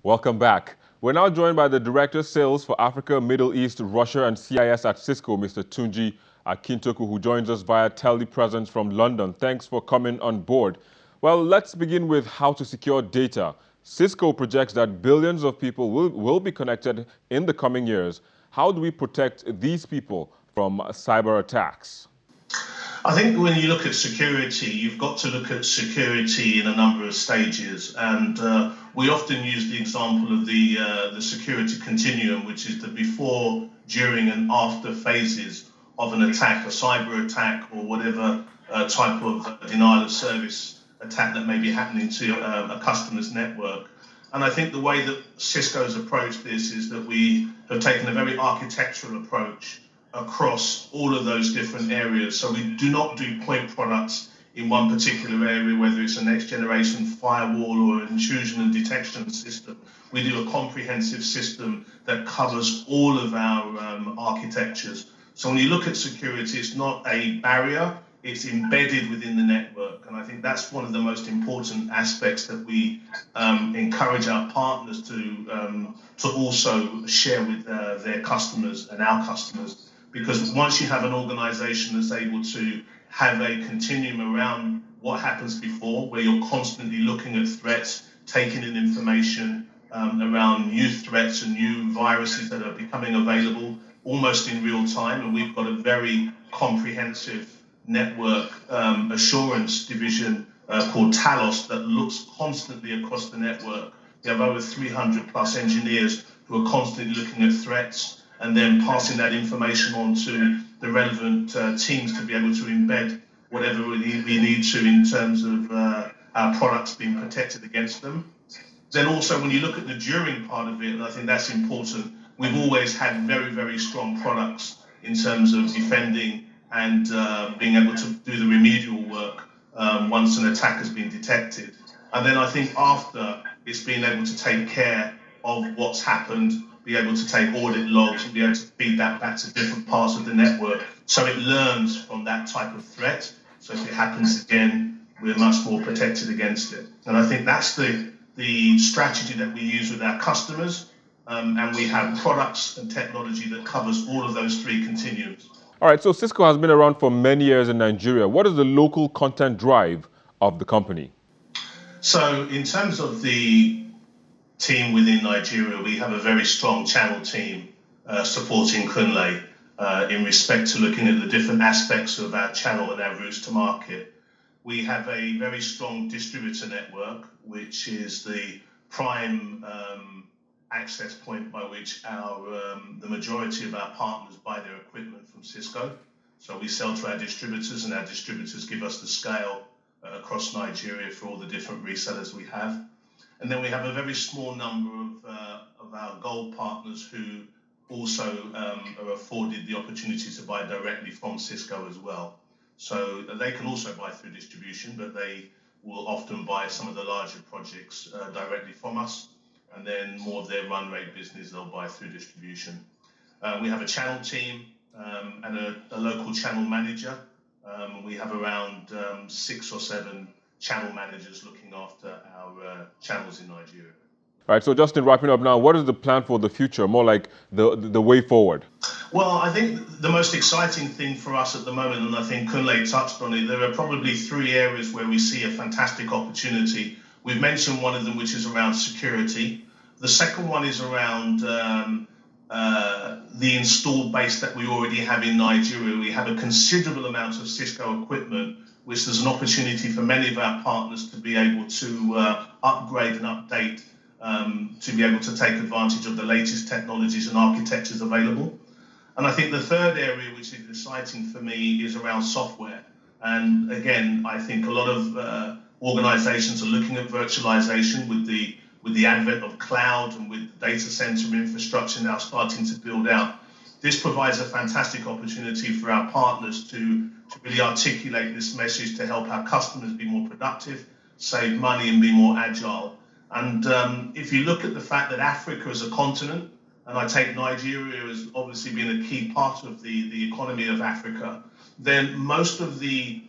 Welcome back. We're now joined by the Director of Sales for Africa, Middle East, Russia, and CIS at Cisco, Mr. Tunji Akintoku, who joins us via telepresence from London. Thanks for coming on board. Well, let's begin with how to secure data. Cisco projects that billions of people will be connected in the coming years. How do we protect these people from cyber attacks? I think when you look at security, you've got to look at security in a number of stages, and we often use the example of the security continuum, which is the before, during, and after phases of an attack, a cyber attack, or whatever type of denial of service attack that may be happening to a customer's network. And I think the way that Cisco's approached this is that we have taken a very architectural approach across all of those different areas. So we do not do point products in one particular area, whether it's a next generation firewall or an intrusion and detection system. We do a comprehensive system that covers all of our architectures. So when you look at security, it's not a barrier, it's embedded within the network. And I think that's one of the most important aspects that we encourage our partners to also share with their customers and our customers. Because once you have an organization that's able to have a continuum around what happens before, where you're constantly looking at threats, taking in information around new threats and new viruses that are becoming available almost in real time, and we've got a very comprehensive network assurance division called Talos that looks constantly across the network. We have over 300 plus engineers who are constantly looking at threats and then passing that information on to the relevant teams to be able to embed whatever we need to in terms of our products being protected against them. Then also when you look at the during part of it, and I think that's important, we've always had very, very strong products in terms of defending and being able to do the remedial work once an attack has been detected. And then I think after, it's being able to take care of what's happened, be able to take audit logs and be able to feed that back to different parts of the network so it learns from that type of threat. So if it happens again, we're much more protected against it. And I think that's the strategy that we use with our customers. And we have products and technology that covers all of those three continuums. All right, so Cisco has been around for many years in Nigeria. What is the local content drive of the company? So in terms of the team within Nigeria, we have a very strong channel team supporting Kunle in respect to looking at the different aspects of our channel and our routes to market. We have a very strong distributor network, which is the prime access point by which the majority of our partners buy their equipment from Cisco. So we sell to our distributors, and our distributors give us the scale across Nigeria for all the different resellers we have. And then we have a very small number of our gold partners who also are afforded the opportunity to buy directly from Cisco as well. So they can also buy through distribution, but they will often buy some of the larger projects directly from us. And then more of their run rate business they'll buy through distribution. We have a channel team and a local channel manager. We have around 6 or 7 channel managers looking after our channels in Nigeria. All right, so Justin, wrapping up now, what is the plan for the future, more like the way forward? Well, I think the most exciting thing for us at the moment, and I think Kunle touched on it, there are probably 3 areas where we see a fantastic opportunity. We've mentioned one of them, which is around security. The second one is around the installed base that we already have in Nigeria. We have a considerable amount of Cisco equipment, which there's an opportunity for many of our partners to be able to upgrade and update to be able to take advantage of the latest technologies and architectures available. And I think the third area, which is exciting for me, is around software. And again, I think a lot of organizations are looking at virtualization with the advent of cloud and with the data center infrastructure now starting to build out. This provides a fantastic opportunity for our partners to really articulate this message to help our customers be more productive, save money, and be more agile. And if you look at the fact that Africa as a continent, and I take Nigeria as obviously being a key part of the economy of Africa, then most of the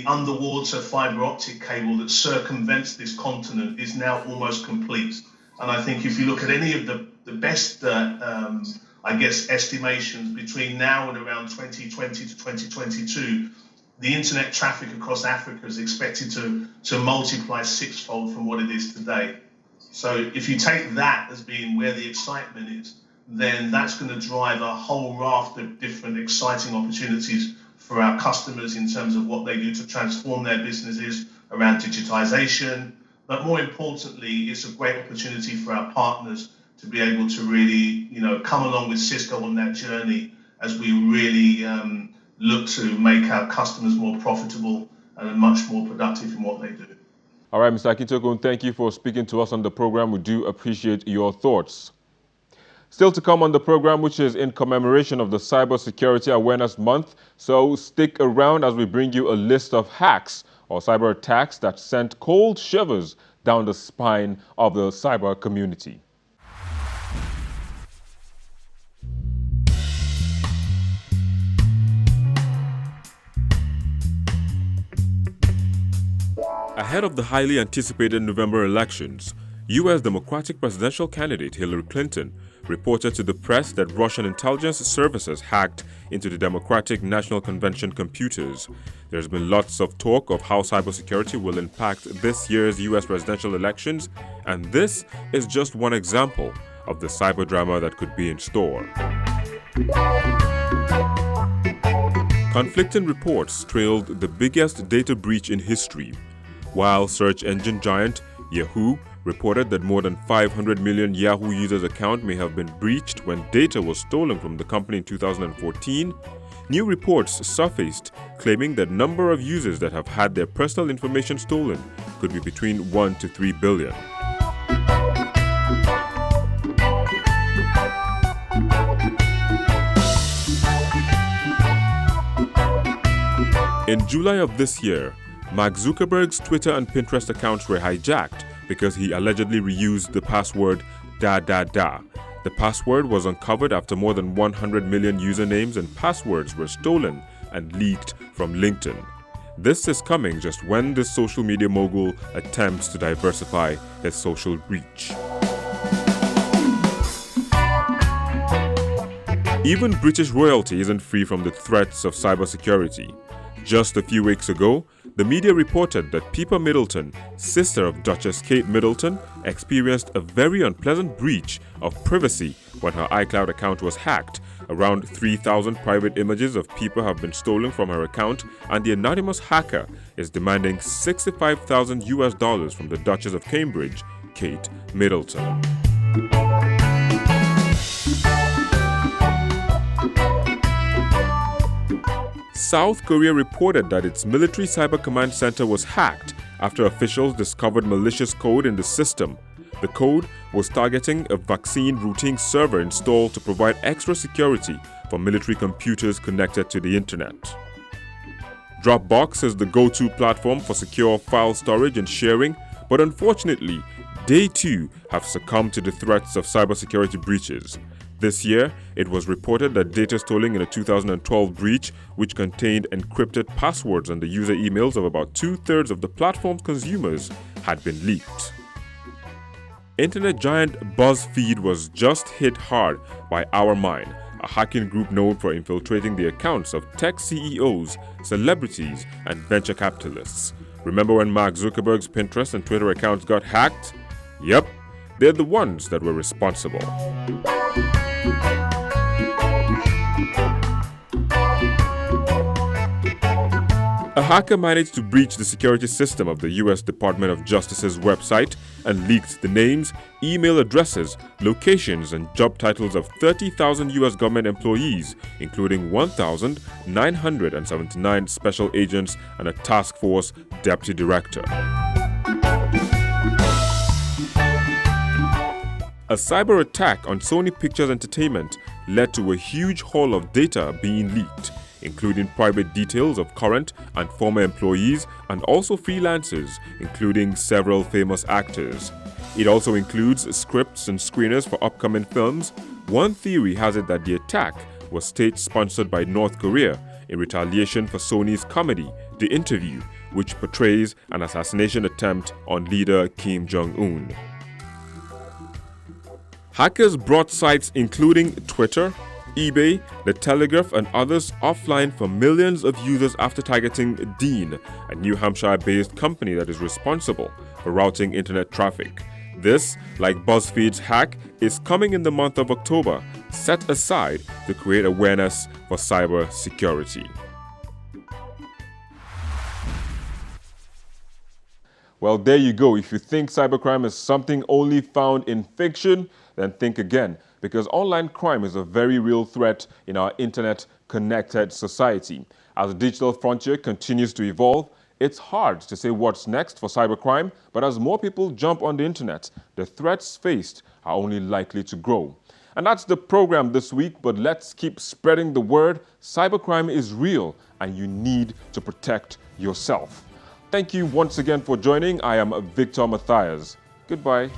underwater fiber optic cable that circumvents this continent is now almost complete. And I think if you look at any of the best, estimations between now and around 2020 to 2022, the internet traffic across Africa is expected to multiply sixfold from what it is today. So if you take that as being where the excitement is, then that's going to drive a whole raft of different exciting opportunities for our customers in terms of what they do to transform their businesses around digitization. But more importantly, it's a great opportunity for our partners to be able to really, come along with Cisco on that journey as we really look to make our customers more profitable and much more productive in what they do. All right, Mr. Akintoku, thank you for speaking to us on the program. We do appreciate your thoughts. Still to come on the program, which is in commemoration of the Cybersecurity Awareness Month. So stick around as we bring you a list of hacks or cyber attacks that sent cold shivers down the spine of the cyber community. Ahead of the highly anticipated November elections, U.S. Democratic presidential candidate Hillary Clinton reported to the press that Russian intelligence services hacked into the Democratic National Convention computers. There's been lots of talk of how cybersecurity will impact this year's U.S. presidential elections, and this is just one example of the cyber drama that could be in store. Conflicting reports trailed the biggest data breach in history. While search engine giant Yahoo reported that more than 500 million Yahoo users' accounts may have been breached when data was stolen from the company in 2014, new reports surfaced claiming that number of users that have had their personal information stolen could be between 1 to 3 billion. In July of this year, Mark Zuckerberg's Twitter and Pinterest accounts were hijacked because he allegedly reused the password da. The password was uncovered after more than 100 million usernames and passwords were stolen and leaked from LinkedIn. This is coming just when the social media mogul attempts to diversify his social reach. Even British royalty isn't free from the threats of cybersecurity. Just a few weeks ago, the media reported that Pippa Middleton, sister of Duchess Kate Middleton, experienced a very unpleasant breach of privacy when her iCloud account was hacked. Around 3,000 private images of Pippa have been stolen from her account, and the anonymous hacker is demanding $65,000 from the Duchess of Cambridge, Kate Middleton. South Korea reported that its military cyber command center was hacked after officials discovered malicious code in the system. The code was targeting a vaccine routing server installed to provide extra security for military computers connected to the internet. Dropbox is the go-to platform for secure file storage and sharing, but unfortunately, they too have succumbed to the threats of cybersecurity breaches. This year, it was reported that data stolen in a 2012 breach, which contained encrypted passwords and the user emails of about 2/3 of the platform's consumers, had been leaked. Internet giant BuzzFeed was just hit hard by OurMine, a hacking group known for infiltrating the accounts of tech CEOs, celebrities, and venture capitalists. Remember when Mark Zuckerberg's Pinterest and Twitter accounts got hacked? Yep, they're the ones that were responsible. A hacker managed to breach the security system of the U.S. Department of Justice's website and leaked the names, email addresses, locations, and job titles of 30,000 U.S. government employees, including 1,979 special agents and a task force deputy director. A cyber attack on Sony Pictures Entertainment led to a huge haul of data being leaked, including private details of current and former employees and also freelancers, including several famous actors. It also includes scripts and screeners for upcoming films. One theory has it that the attack was state-sponsored by North Korea in retaliation for Sony's comedy, The Interview, which portrays an assassination attempt on leader Kim Jong-un. Hackers brought sites including Twitter, eBay, The Telegraph, and others offline for millions of users after targeting Dean, a New Hampshire-based company that is responsible for routing internet traffic. This, like BuzzFeed's hack, is coming in the month of October, set aside to create awareness for cyber security. Well, there you go. If you think cybercrime is something only found in fiction, then think again, because online crime is a very real threat in our internet-connected society. As the digital frontier continues to evolve, it's hard to say what's next for cybercrime, but as more people jump on the internet, the threats faced are only likely to grow. And that's the program this week, but let's keep spreading the word. Cybercrime is real, and you need to protect yourself. Thank you once again for joining. I am Victor Matthias. Goodbye.